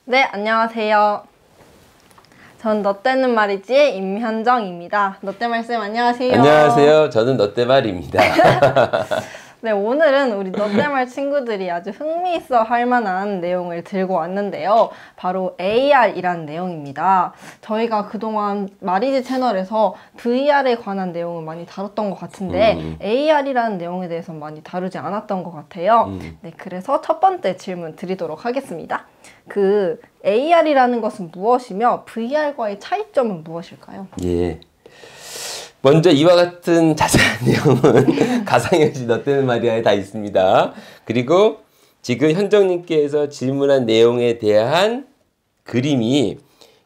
네, 안녕하세요. 전 너 때는 말이지의 임현정입니다. 너때말쌤 안녕하세요. 안녕하세요. 저는 너때말입니다. 네, 오늘은 우리 너때말 친구들이 아주 흥미있어 할 만한 내용을 들고 왔는데요. 바로 AR이라는 내용입니다. 저희가 그동안 마리지 채널에서 VR에 관한 내용을 많이 다뤘던 것 같은데 AR이라는 내용에 대해서 많이 다루지 않았던 것 같아요. 네, 그래서 첫 번째 질문 드리도록 하겠습니다. 그 AR이라는 것은 무엇이며 VR과의 차이점은 무엇일까요? 예. 먼저 이와 같은 자세한 내용은 가상현실 너때는 말이야에 다 있습니다. 그리고 지금 현정님께서 질문한 내용에 대한 그림이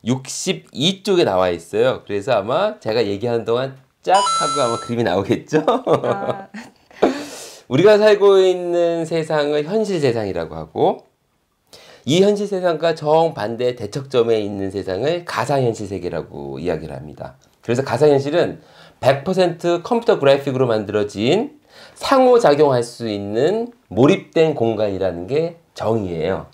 62쪽에 나와 있어요. 그래서 아마 제가 얘기하는 동안 짝 하고 아마 그림이 나오겠죠? 우리가 살고 있는 세상을 현실 세상이라고 하고, 이 현실 세상과 정반대의 대척점에 있는 세상을 가상현실 세계라고 이야기를 합니다. 그래서 가상현실은 100% 컴퓨터 그래픽으로 만들어진 상호작용할 수 있는 몰입된 공간이라는 게 정의예요.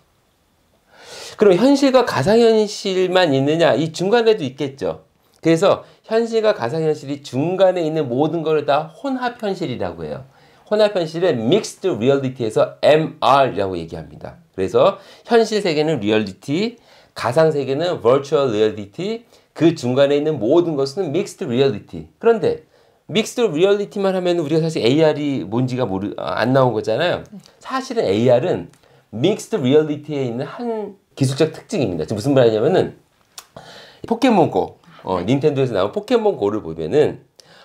그럼 현실과 가상현실만 있느냐? 이 중간에도 있겠죠. 그래서 현실과 가상현실이 중간에 있는 모든 걸 다 혼합현실이라고 해요. 혼합현실은 Mixed Reality에서 MR이라고 얘기합니다. 그래서 현실 세계는 리얼리티, 가상 세계는 Virtual Reality, 그 중간에 있는 모든 것은 Mixed Reality. 그런데 Mixed Reality만 하면 우리가 사실 AR이 뭔지가 안 나온 거잖아요. 사실은 AR은 Mixed Reality에 있는 한 기술적 특징입니다. 지금 무슨 말이냐면은 포켓몬고, 닌텐도에서 나온 포켓몬고를 보면은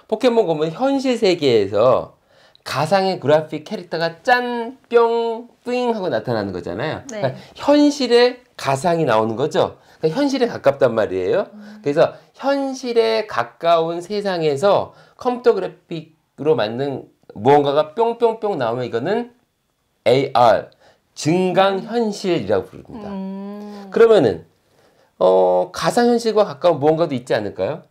포켓몬고는 현실 세계에서 가상의 그래픽 캐릭터가 짠, 뿅, 뿌잉 하고 나타나는 거잖아요. 네. 그러니까 현실에 가상이 나오는 거죠. 그러니까 현실에 가깝단 말이에요. 그래서 현실에 가까운 세상에서 컴퓨터 그래픽으로 만든 무언가가 뿅뿅뿅 나오면 이거는 AR, 증강현실이라고 부릅니다. 그러면은 가상현실과 가까운 무언가도 있지 않을까요?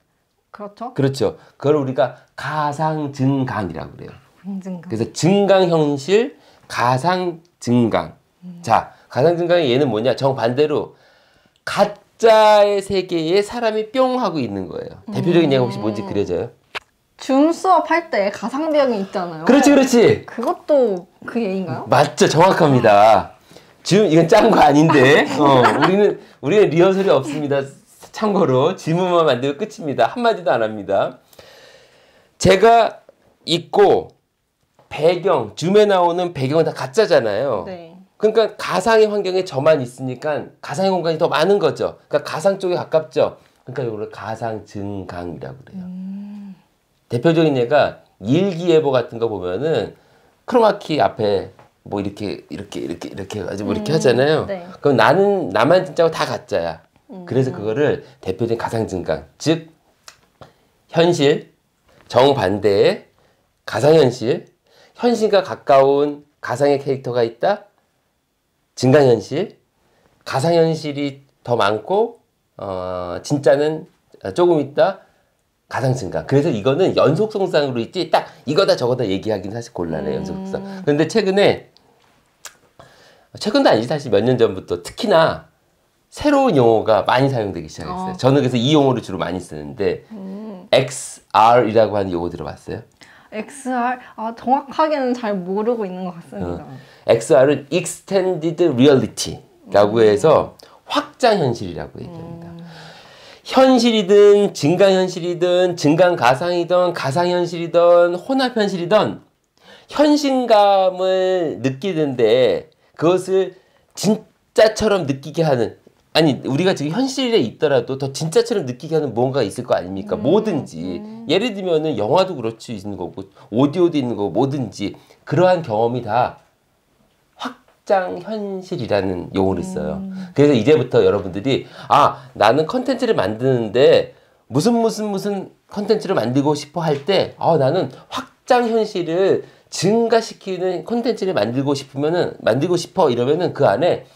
그렇죠. 그렇죠. 그걸 우리가 가상증강이라고 그래요. 증강. 그래서 증강현실, 가상증강. 자, 가상증강의 얘는 뭐냐? 정반대로 가짜의 세계에 사람이 뿅 하고 있는 거예요. 대표적인 예가 혹시 뭔지 그려져요? 줌 수업 할 때 가상배경이 있잖아요. 그렇지, 그렇지. 그것도 그 얘기인가요? 맞죠, 정확합니다. 지금 이건 짠 거 아닌데, 우리는 리허설이 없습니다. 참고로 질문만 만들고 끝입니다. 한마디도 안 합니다. 제가 있고 배경, 줌에 나오는 배경은 다 가짜잖아요. 네. 그러니까 가상의 환경에 저만 있으니까 가상의 공간이 더 많은 거죠. 그러니까 가상 쪽에 가깝죠. 그러니까 이거를 가상증강이라고 그래요. 대표적인 예가 일기예보 같은 거 보면은 크로마키 앞에 뭐 이렇게 해가지고 이렇게 하잖아요. 네. 그럼 나만 진짜고 다 가짜야. 그래서 그거를 대표적인 가상증강, 즉 현실 정반대의 가상현실, 현실과 가까운 가상의 캐릭터가 있다. 증강현실, 가상현실이 더 많고 진짜는 조금 있다. 가상증강. 그래서 이거는 연속성상으로 있지 딱 이거다 저거다 얘기하기는 사실 곤란해요. 연속성. 그런데 최근도 아니지 사실 몇 년 전부터 특히나 새로운 용어가 많이 사용되기 시작했어요. 저는 그래서 이 용어를 주로 많이 쓰는데 XR이라고 하는 용어 들어봤어요? XR? 정확하게는 잘 모르고 있는 것 같습니다. XR은 Extended Reality라고 해서 확장현실이라고 얘기합니다. 현실이든 증강현실이든 증강가상이든 가상현실이든 혼합현실이든 현실감을 느끼는데 그것을 진짜처럼 느끼게 하는, 아니 우리가 지금 현실에 있더라도 더 진짜처럼 느끼게 하는 무언가가 있을 거 아닙니까? 뭐든지 예를 들면은 영화도 그렇지 있는 거고 오디오도 있는 거고 뭐든지 그러한 경험이 다 확장현실이라는 용어를 써요. 그래서 이제부터 여러분들이 나는 컨텐츠를 만드는데 무슨 컨텐츠를 만들고 싶어 할 때 나는 확장현실을 증가시키는 콘텐츠를 만들고 싶어 이러면은 그 안에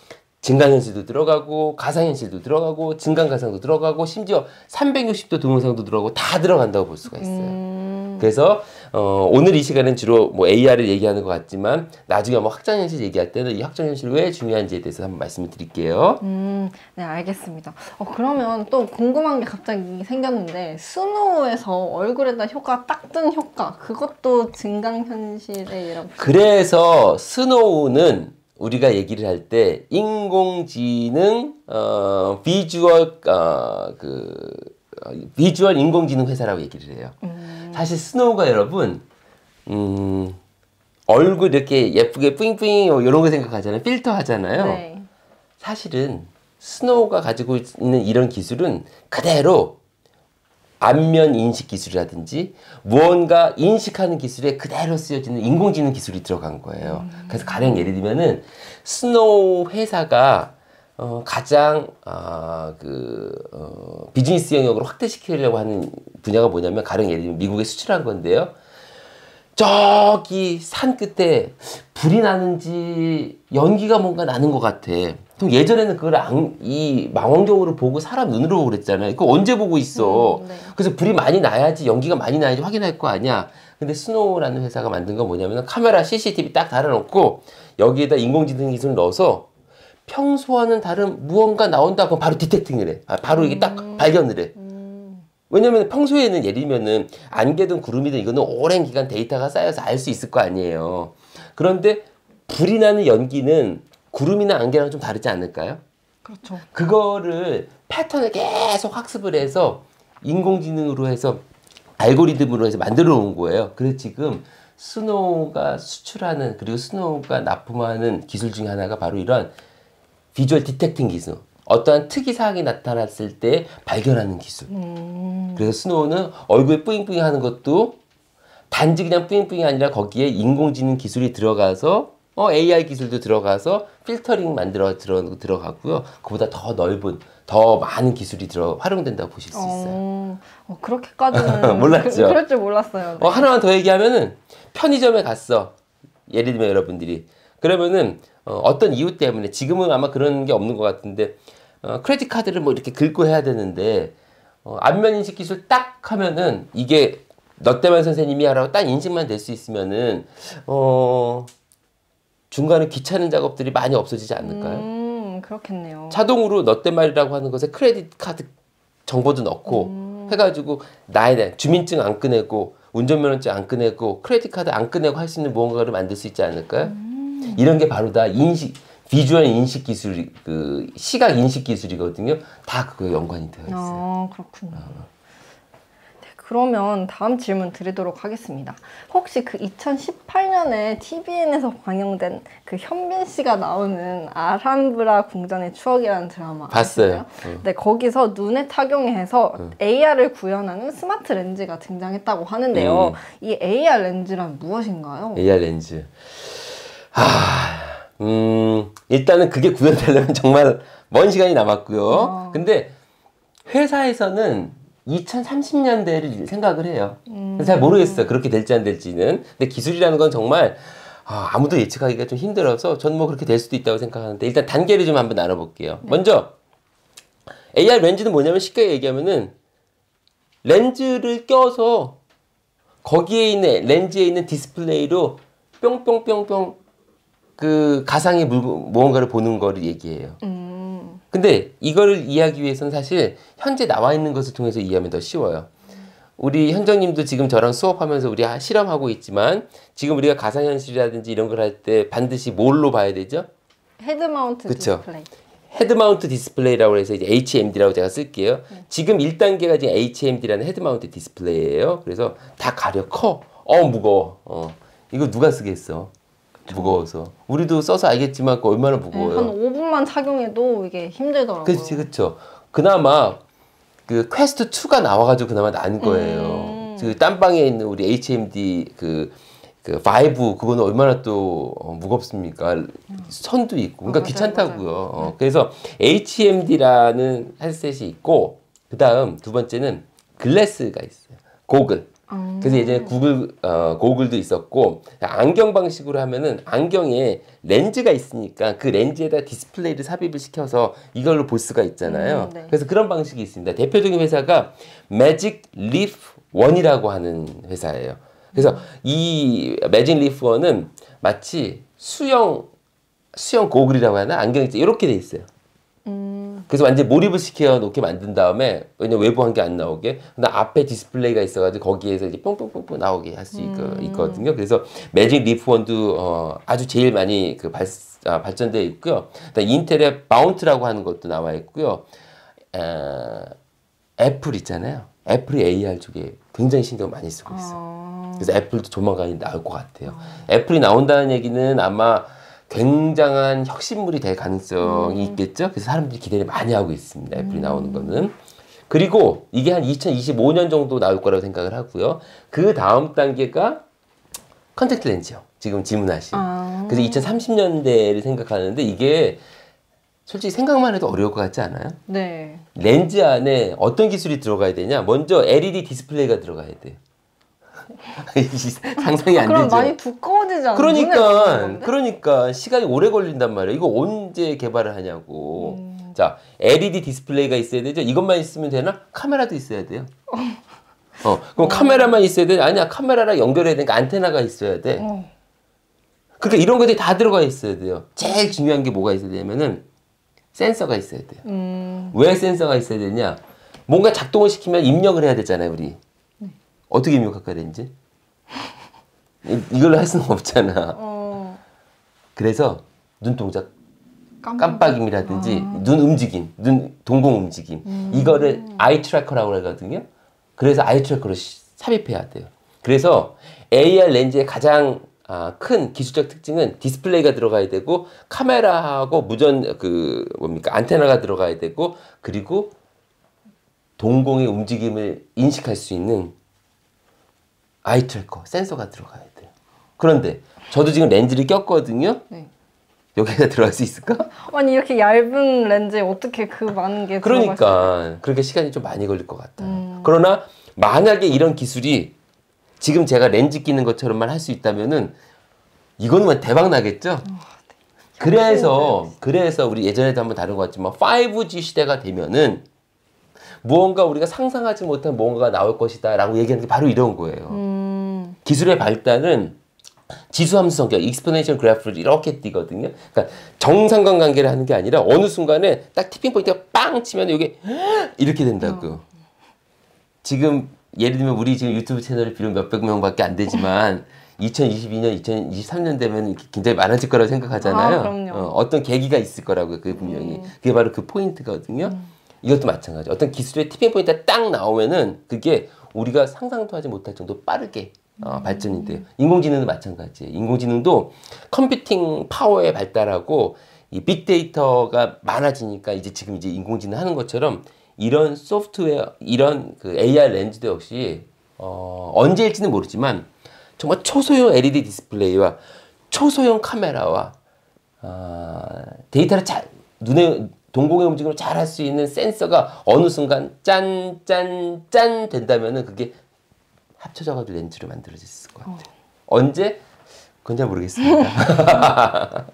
증강현실도 들어가고 가상현실도 들어가고 증강가상도 들어가고 심지어 360도 동영상도 들어가고 다 들어간다고 볼 수가 있어요. 그래서 오늘 이 시간은 주로 뭐 AR을 얘기하는 것 같지만 나중에 뭐 확장현실 얘기할 때는 이 확장현실이 왜 중요한지에 대해서 한번 말씀을 드릴게요. 네, 알겠습니다. 그러면 또 궁금한 게 갑자기 생겼는데 스노우에서 얼굴에다 효과 딱 뜬 효과 그것도 증강현실이라고. 그래서 스노우는 우리가 얘기를 할 때 인공지능 비주얼 인공지능 회사라고 얘기를 해요. 사실 스노우가 여러분 얼굴 이렇게 예쁘게 뿌잉뿌잉 이런 거 생각하잖아요. 필터 하잖아요. 네. 사실은 스노우가 가지고 있는 이런 기술은 그대로 안면 인식 기술이라든지 무언가 인식하는 기술에 그대로 쓰여지는 인공지능 기술이 들어간 거예요. 그래서 가령 예를 들면은 스노우 회사가 가장 비즈니스 영역으로 확대시키려고 하는 분야가 뭐냐면 가령 예를 들면 미국에 수출한 건데요. 저기 산 끝에 불이 나는지 연기가 뭔가 나는 것 같아. 그럼 예전에는 그걸 이 망원경으로 보고 사람 눈으로 보고 그랬잖아요. 그거 언제 보고 있어. 네. 그래서 불이 많이 나야지 연기가 많이 나야지 확인할 거 아니야. 근데 스노우라는 회사가 만든 건 뭐냐면 카메라 CCTV 딱 달아놓고 여기에다 인공지능 기술을 넣어서 평소와는 다른 무언가 나온다 그럼 바로 디텍팅을 해. 바로 이게 딱 발견을 해. 왜냐면 평소에는 예를 들면은 안개든 구름이든 이거는 오랜 기간 데이터가 쌓여서 알 수 있을 거 아니에요. 그런데 불이 나는 연기는 구름이나 안개랑 좀 다르지 않을까요? 그렇죠. 그거를 패턴을 계속 학습을 해서 인공지능으로 해서 알고리즘으로 해서 만들어 놓은 거예요. 그래서 지금 스노우가 수출하는 그리고 스노우가 납품하는 기술 중에 하나가 바로 이런 비주얼 디텍팅 기술. 어떠한 특이 사항이 나타났을 때 발견하는 기술. 그래서 스노우는 얼굴에 뿌잉뿌잉 하는 것도 단지 그냥 뿌잉뿌잉이 아니라 거기에 인공지능 기술이 들어가서 AI 기술도 들어가서 필터링 들어가고요. 그보다 더 넓은, 더 많은 기술이 활용된다고 보실 수 있어요. 그렇게까지는 몰랐죠? 그럴 줄 몰랐어요. 네. 하나만 더 얘기하면은 편의점에 갔어. 예를 들면 여러분들이. 그러면은 어떤 이유 때문에 지금은 아마 그런 게 없는 것 같은데 크레딧 카드를 뭐 이렇게 긁고 해야 되는데 안면 인식 기술 딱 하면은 이게 너 때만 선생님이 하라고 딱 인식만 될 수 있으면은 중간에 귀찮은 작업들이 많이 없어지지 않을까요? 그렇겠네요. 자동으로 너 때 말이라고 하는 것에 크레딧 카드 정보도 넣고 해가지고 나에 대한 주민증 안 꺼내고 운전면허증 안 꺼내고 크레딧 카드 안 꺼내고 할 수 있는 무언가를 만들 수 있지 않을까요? 이런 게 바로 다 비주얼 인식 기술, 시각 인식 기술이거든요. 다 그거 연관이 되어 있어요. 그렇군요. 네, 그러면 다음 질문 드리도록 하겠습니다. 혹시 그 2018년에 TVN에서 방영된 그 현빈 씨가 나오는 아람브라 궁전의 추억이라는 드라마 봤어요. 아시나요? 네, 거기서 눈에 착용해서 AR을 구현하는 스마트 렌즈가 등장했다고 하는데요. 이 AR 렌즈란 무엇인가요? AR 렌즈. 일단은 그게 구현되려면 정말 먼 시간이 남았고요. 근데 회사에서는 2030년대를 생각을 해요. 잘 모르겠어요. 그렇게 될지 안 될지는. 근데 기술이라는 건 정말 아무도 예측하기가 좀 힘들어서 저는 뭐 그렇게 될 수도 있다고 생각하는데 일단 단계를 좀 한번 나눠볼게요. 네. 먼저 AR 렌즈는 뭐냐면 쉽게 얘기하면은 렌즈를 껴서 거기에 있는 렌즈에 있는 디스플레이로 뿅뿅뿅뿅 그 가상의 무언가를 보는 거를 얘기해요. 근데 이거를 이해하기 위해서는 사실 현재 나와 있는 것을 통해서 이해하면 더 쉬워요. 우리 현정님도 지금 저랑 수업하면서 우리 실험하고 있지만 지금 우리가 가상현실이라든지 이런 걸 할 때 반드시 뭘로 봐야 되죠? 헤드 마운트 디스플레이. 헤드 마운트 디스플레이라고 해서 이제 HMD라고 제가 쓸게요. 지금 1단계가 지금 HMD라는 헤드 마운트 디스플레이예요. 그래서 다 가려 커. 무거워. 이거 누가 쓰겠어? 무거워서. 우리도 써서 알겠지만 얼마나 무거워요. 한 5분만 착용해도 이게 힘들더라고요. 그렇죠. 그나마 그 퀘스트 2가 나와가지고 그나마 나은 거예요. 그 땀방에 있는 우리 HMD 그 5 그거는 얼마나 또 무겁습니까? 선도 있고. 그러니까 귀찮다고요. 맞아요. 그래서 HMD라는 헤드셋이 있고 그 다음 두 번째는 글래스가 있어요. 고글. 그래서 예전에 고글도 있었고 안경 방식으로 하면은 안경에 렌즈가 있으니까 그 렌즈에다 디스플레이를 삽입을 시켜서 이걸로 볼 수가 있잖아요. 네. 그래서 그런 방식이 있습니다. 대표적인 회사가 매직 리프 원이라고 하는 회사예요. 그래서 이 매직 리프 원은 마치 수영 고글이라고 하나? 안경이 이렇게 돼 있어요. 그래서 완전 몰입을 시켜 놓게 만든 다음에 왜냐면 외부 환기 안 나오게 그다음 앞에 디스플레이가 있어가지고 거기에서 이제 뽕뽕뽕뽕 나오게 할 수 있거든요. 그래서 매직 리프 원도 아주 제일 많이 그 발전되어 있고요. 그다음 인텔의 마운트라고 하는 것도 나와 있고요. 애플 있잖아요. 애플이 AR 쪽에 굉장히 신경 많이 쓰고 있어요. 그래서 애플도 조만간 나올 것 같아요. 애플이 나온다는 얘기는 아마 굉장한 혁신물이 될 가능성이 있겠죠. 그래서 사람들이 기대를 많이 하고 있습니다. 애플이 나오는 거는. 그리고 이게 한 2025년 정도 나올 거라고 생각을 하고요. 그 다음 단계가 컨택트 렌즈요. 지금 질문하신. 그래서 2030년대를 생각하는데 이게 솔직히 생각만 해도 어려울 것 같지 않아요? 네. 렌즈 안에 어떤 기술이 들어가야 되냐? 먼저 LED 디스플레이가 들어가야 돼요. 상상이 안 그럼 되죠. 많이 두꺼워지지 않나요? 그러니까 시간이 오래 걸린단 말이에요. 이거 언제 개발을 하냐고. 자, LED 디스플레이가 있어야 되죠. 이것만 있으면 되나? 카메라도 있어야 돼요. 그럼 카메라만 있어야 돼? 아니야, 카메라랑 연결해야 되니까 안테나가 있어야 돼. 그러니까 이런 것들이 다 들어가 있어야 돼요. 제일 중요한 게 뭐가 있어야 되냐면은 센서가 있어야 돼요. 왜 센서가 있어야 되냐? 뭔가 작동을 시키면 입력을 해야 되잖아요, 우리. 어떻게 입력할까, 렌즈? 이걸로 할 수는 없잖아. 그래서 눈동자 깜빡임이라든지 눈 움직임, 눈 동공 움직임 이거를 아이 트래커라고 하거든요. 그래서 아이 트래커로 삽입해야 돼요. 그래서 AR 렌즈의 가장 큰 기술적 특징은 디스플레이가 들어가야 되고 카메라하고 무전 안테나가 들어가야 되고 그리고 동공의 움직임을 인식할 수 있는 아이 트래커 센서가 들어가야 돼요. 그런데 저도 지금 렌즈를 꼈거든요. 네. 여기가 들어갈 수 있을까? 아니 이렇게 얇은 렌즈에 어떻게 그 많은 게 들어갈 수 있어요? 그러니까 시간이 좀 많이 걸릴 것 같아요. 그러나 만약에 이런 기술이 지금 제가 렌즈 끼는 것처럼만 할 수 있다면은 이거는 대박 나겠죠? 그래서 우리 예전에도 한번 다룬 것 같지만 5G 시대가 되면은 무언가 우리가 상상하지 못한 무언가가 나올 것이다 라고 얘기하는 게 바로 이런 거예요. 기술의 발달은 지수함수 성격, 익스포넨셜 그래프를 이렇게 띄거든요. 그러니까 정상관관계를 하는 게 아니라 어느 순간에 딱 티핑 포인트가 빵 치면 이게 이렇게 된다고. 지금 예를 들면 우리 지금 유튜브 채널을 비록 몇백 명밖에 안 되지만 2022년, 2023년 되면 굉장히 많아질 거라고 생각하잖아요. 그럼요. 어떤 계기가 있을 거라고요. 그게 분명히. 그게 바로 그 포인트거든요. 이것도 마찬가지. 어떤 기술의 티핑 포인트가 딱 나오면은 그게 우리가 상상도 하지 못할 정도 빠르게 발전이 돼요. 인공지능도 마찬가지예요. 인공지능도 컴퓨팅 파워의 발달하고 이 빅데이터가 많아지니까 이제 지금 인공지능 하는 것처럼 이런 소프트웨어, 이런 그 AR 렌즈도 역시 언제일지는 모르지만 정말 초소형 LED 디스플레이와 초소형 카메라와 데이터를 눈에 동공의 움직임을 잘 할 수 있는 센서가 어느 순간 짠 된다면은 그게 합쳐져가지고 렌즈로 만들어질 것 같아요. 언제? 그건 잘 모르겠습니다.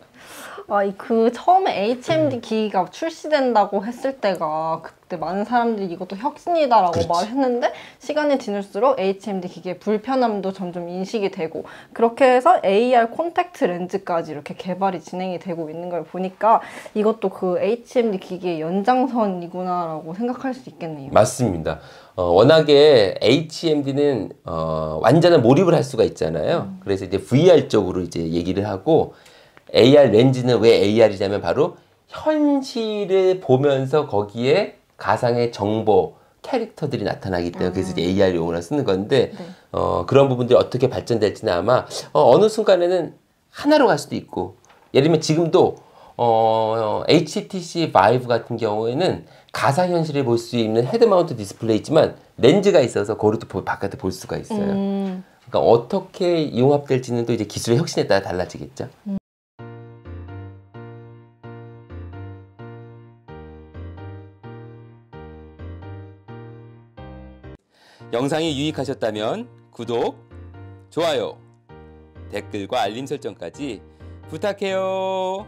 그 처음에 HMD 기기가 출시된다고 했을 때가 그때 많은 사람들이 이것도 혁신이다라고 그렇지. 말했는데 시간이 지날수록 HMD 기기의 불편함도 점점 인식이 되고 그렇게 해서 AR 콘택트 렌즈까지 이렇게 개발이 진행이 되고 있는 걸 보니까 이것도 그 HMD 기기의 연장선이구나라고 생각할 수 있겠네요. 맞습니다. 워낙에 HMD는 완전한 몰입을 할 수가 있잖아요. 그래서 이제 VR 쪽으로 이제 얘기를 하고 AR 렌즈는 왜 AR이냐면 바로 현실을 보면서 거기에 가상의 정보, 캐릭터들이 나타나기 때문에 그래서 이제 AR 용어를 쓰는 건데 네. 그런 부분들이 어떻게 발전될지는 아마 어느 순간에는 하나로 갈 수도 있고 예를 들면 지금도 HTC Vive 같은 경우에는 가상현실을 볼 수 있는 헤드마운트 디스플레이지만 렌즈가 있어서 거기도 바깥에 볼 수가 있어요. 그러니까 어떻게 융합될지는 또 이제 기술의 혁신에 따라 달라지겠죠. 영상이 유익하셨다면 구독, 좋아요, 댓글과 알림 설정까지 부탁해요.